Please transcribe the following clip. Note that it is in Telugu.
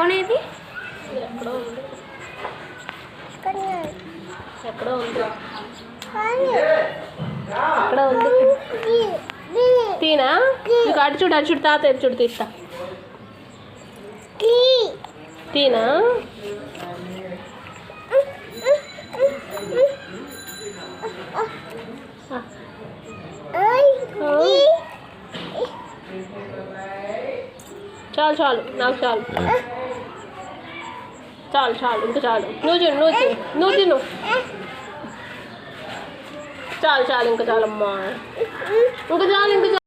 ఫోన్ ఏది? ఎక్కడో ఉంది. ఎక్కడో ఉంది. ఎక్కడో ఉంది. తీనా నీకు అటు చూడు తాత ఎటు చూడు తీస్తా. తీనా చాలు చాలు నాకు చాలు చాలు చాలు ఇంకా చాలు. నువ్వు తిను చాలు చాలు ఇంకా చాలమ్మా ఇంకా చాలు ఇంకా చాలు.